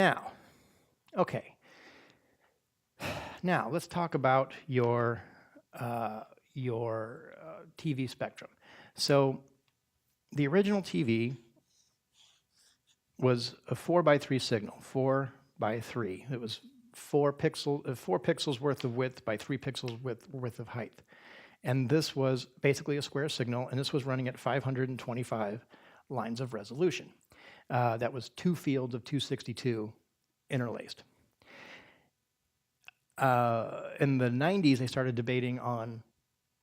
Now, okay. Now let's talk about your TV spectrum. So the original TV was a 4:3 signal, 4:3. It was 4 pixels worth of width by 3 pixels worth of height. And this was basically a square signal, and this was running at 525 lines of resolution. That was 2 fields of 262 interlaced. In the 90s, they started debating on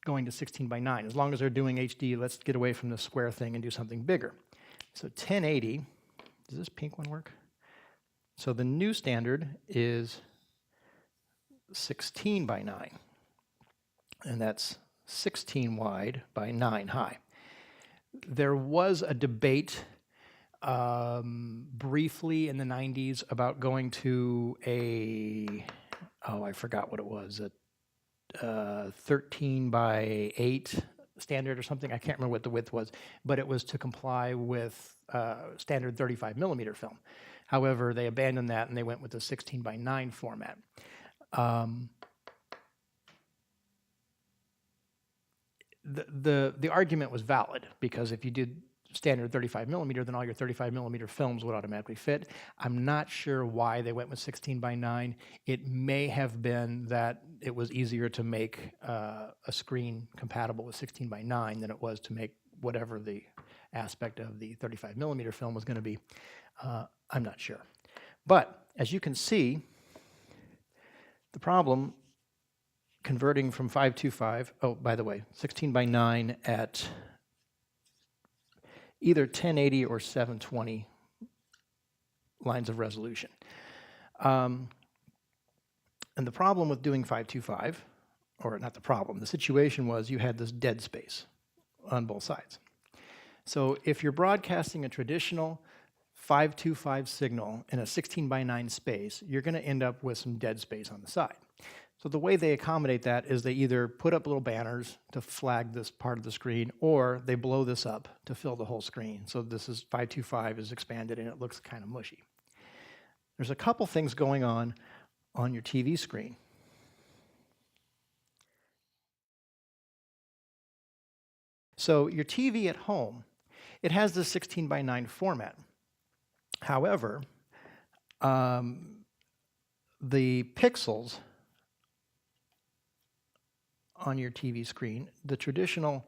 going to 16:9. As long as they're doing HD, let's get away from the square thing and do something bigger. So 1080, does this pink one work? So the new standard is 16:9, and that's 16 wide by 9 high. There was a debate briefly in the 90s about going to I forgot what it was, a 13:8 standard or something. I can't remember what the width was, but it was to comply with standard 35mm film. However, they abandoned that and they went with the 16:9 format. The argument was valid, because if you did standard 35mm, then all your 35mm films would automatically fit. I'm not sure why they went with 16:9. It may have been that it was easier to make a screen compatible with 16:9 than it was to make whatever the aspect of the 35mm film was going to be. I'm not sure. But as you can see, the problem converting from 525, oh, by the way, 16:9 at either 1080 or 720 lines of resolution. And the problem with doing 525, or not the problem, the situation was you had this dead space on both sides. So if you're broadcasting a traditional 525 signal in a 16:9 space, you're going to end up with some dead space on the side. So the way they accommodate that is they either put up little banners to flag this part of the screen, or they blow this up to fill the whole screen. So this is 525 is expanded and it looks kind of mushy. There's a couple things going on your TV screen. So your TV at home, it has this 16:9 format. However, the pixels on your TV screen, the traditional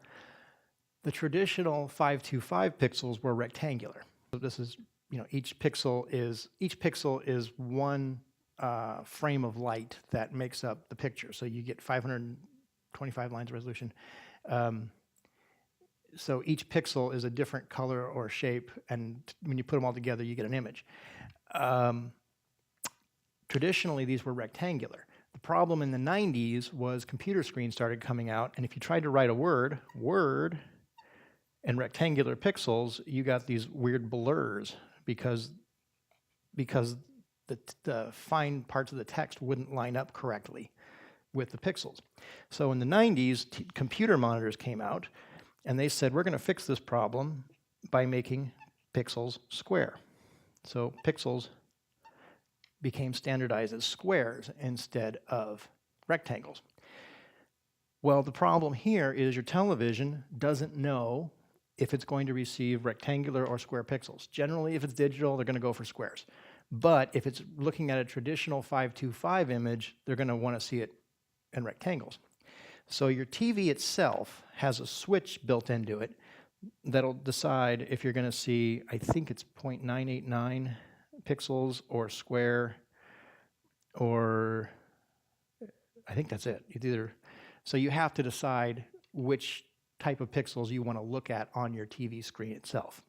525 pixels were rectangular. So this is, each pixel is one frame of light that makes up the picture. So you get 525 lines of resolution. So each pixel is a different color or shape, and when you put them all together, you get an image. Traditionally, these were rectangular. The problem in the 90s was computer screens started coming out, and if you tried to write a word, and rectangular pixels, you got these weird blurs because the fine parts of the text wouldn't line up correctly with the pixels. So in the 90s, computer monitors came out, and they said, we're going to fix this problem by making pixels square. So pixels became standardized as squares instead of rectangles. Well, the problem here is your television doesn't know if it's going to receive rectangular or square pixels. Generally, if it's digital, they're going to go for squares. But if it's looking at a traditional 525 image, they're going to want to see it in rectangles. So your TV itself has a switch built into it that'll decide if you're going to see, I think it's 0.989 pixels or square, or I think that's it. So you have to decide which type of pixels you want to look at on your TV screen itself.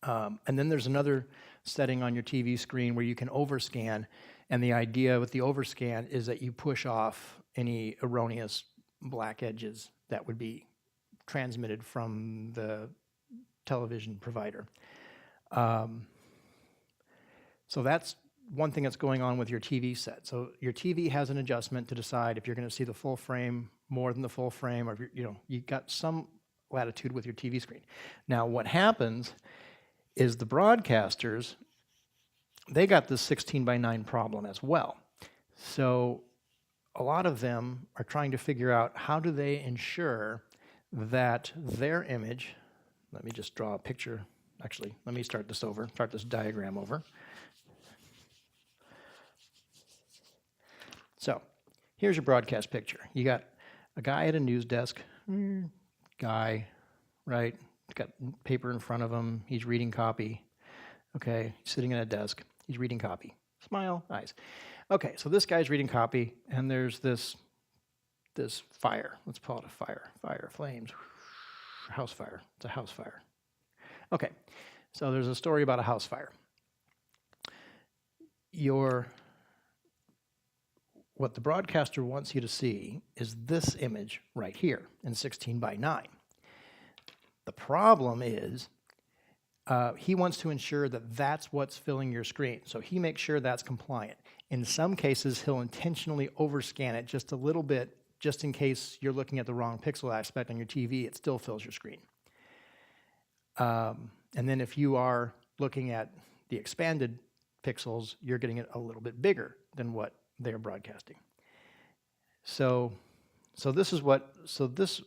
And then there's another setting on your TV screen where you can overscan, and the idea with the overscan is that you push off any erroneous black edges that would be transmitted from the television provider. So that's one thing that's going on with your TV set. So your TV has an adjustment to decide if you're going to see the full frame, more than the full frame, or if you've got some latitude with your TV screen. Now what happens is the broadcasters, they got this 16 by 9 problem as well. So a lot of them are trying to figure out how do they ensure that their image, let me just draw a picture. Actually, let me start this diagram over. So here's your broadcast picture. You got a guy at a news desk, guy, right? Got paper in front of him. He's reading copy. Okay, sitting at a desk. He's reading copy. Smile, eyes. Okay, so this guy's reading copy, and there's this fire. Let's call it a fire. Fire, flames, house fire. It's a house fire. Okay, so there's a story about a house fire. What the broadcaster wants you to see is this image right here in 16 by 9. The problem is he wants to ensure that that's what's filling your screen. So he makes sure that's compliant. In some cases, he'll intentionally overscan it just a little bit, just in case you're looking at the wrong pixel aspect on your TV, it still fills your screen. And then if you are looking at the expanded pixels, you're getting it a little bit bigger than what they're broadcasting. So this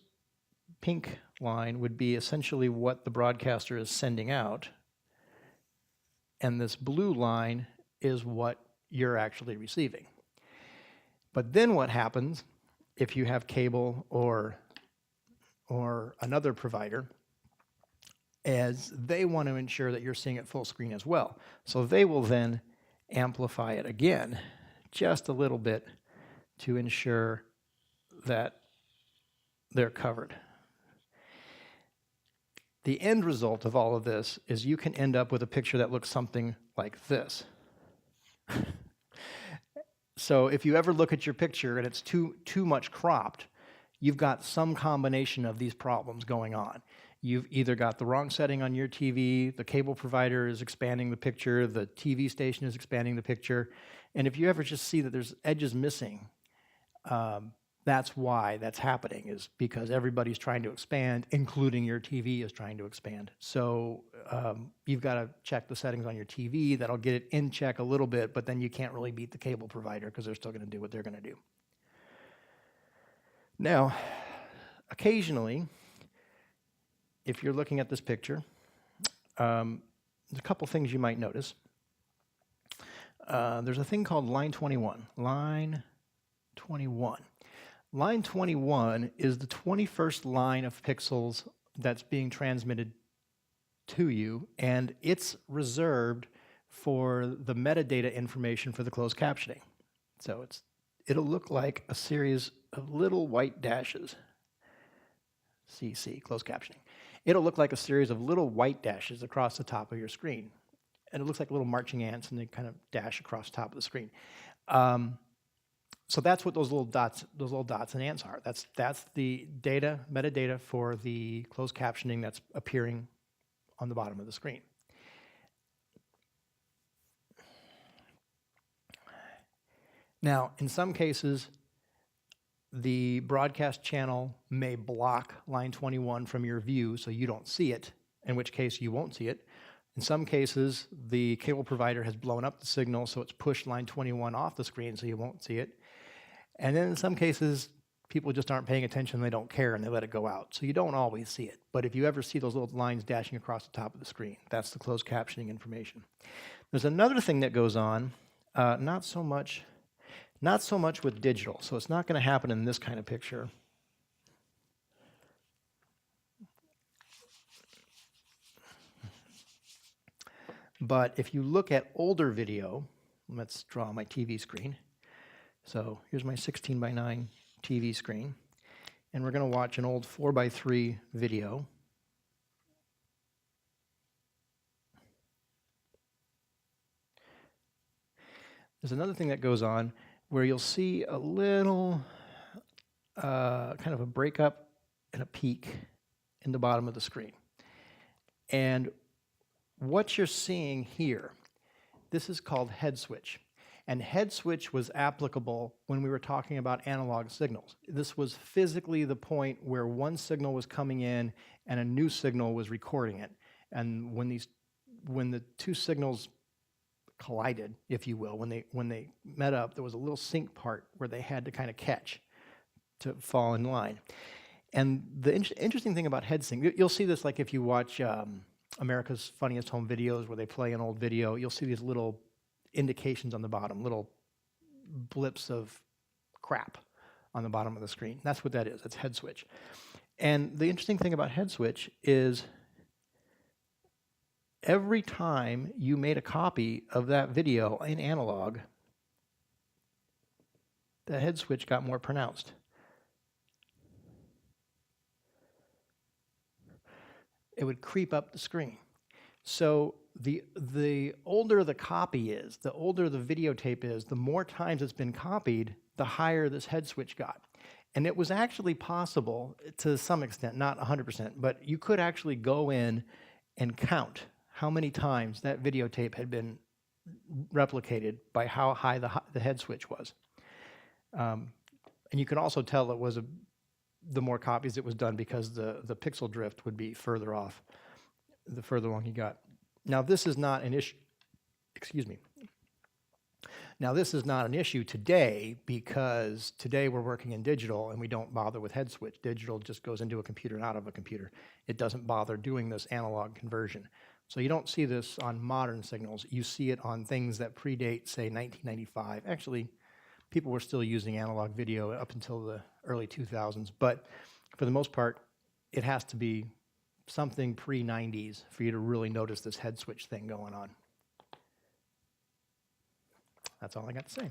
pink line would be essentially what the broadcaster is sending out, and this blue line is what you're actually receiving. But then what happens if you have cable or another provider is they want to ensure that you're seeing it full screen as well. So they will then amplify it again just a little bit to ensure that they're covered. The end result of all of this is you can end up with a picture that looks something like this. So if you ever look at your picture and it's too much cropped, you've got some combination of these problems going on. You've either got the wrong setting on your TV, the cable provider is expanding the picture, the TV station is expanding the picture, and if you ever just see that there's edges missing, that's why that's happening, is because everybody's trying to expand, including your TV is trying to expand. So you've got to check the settings on your TV. That'll get it in check a little bit, but then you can't really beat the cable provider because they're still going to do what they're going to do. Now, occasionally, if you're looking at this picture, there's a couple things you might notice. There's a thing called line 21. Line 21. Line 21 is the 21st line of pixels that's being transmitted to you, and it's reserved for the metadata information for the closed captioning. So it'll look like a series of little white dashes. CC, closed captioning. It'll look like a series of little white dashes across the top of your screen. And it looks like little marching ants, and they kind of dash across the top of the screen. So that's what those little dots and ants are. That's the data, metadata for the closed captioning that's appearing on the bottom of the screen. Now, in some cases, the broadcast channel may block line 21 from your view so you don't see it, in which case you won't see it. In some cases, the cable provider has blown up the signal so it's pushed line 21 off the screen so you won't see it. And then in some cases, people just aren't paying attention, they don't care, and they let it go out. So you don't always see it. But if you ever see those little lines dashing across the top of the screen, that's the closed captioning information. There's another thing that goes on, not so much with digital, so it's not going to happen in this kind of picture. But if you look at older video, let's draw my TV screen. So here's my 16 by 9 TV screen, and we're going to watch an old 4 by 3 video. There's another thing that goes on where you'll see a little kind of a breakup and a peak in the bottom of the screen. And what you're seeing here, this is called head switch. And head switch was applicable when we were talking about analog signals. This was physically the point where one signal was coming in and a new signal was recording it. And when the two signals collided, if you will. When they met up, there was a little sink part where they had to kind of catch to fall in line. And the interesting thing about head sync, you'll see this like if you watch America's Funniest Home Videos where they play an old video, you'll see these little indications on the bottom, little blips of crap on the bottom of the screen. That's what that is. It's head switch. And the interesting thing about head switch is every time you made a copy of that video in analog, the head switch got more pronounced. It would creep up the screen. So the older the copy is, the older the videotape is, the more times it's been copied, the higher this head switch got. And it was actually possible to some extent, not 100%, but you could actually go in and count how many times that videotape had been replicated by how high the head switch was. And you can also tell it was the more copies it was done because the pixel drift would be further off the further along you got. Now this is not an issue, excuse me. Now this is not an issue today because today we're working in digital and we don't bother with head switch. Digital just goes into a computer and out of a computer. It doesn't bother doing this analog conversion. So you don't see this on modern signals. You see it on things that predate, say, 1995. Actually, people were still using analog video up until the early 2000s, but for the most part, it has to be something pre-90s for you to really notice this head switch thing going on. That's all I got to say.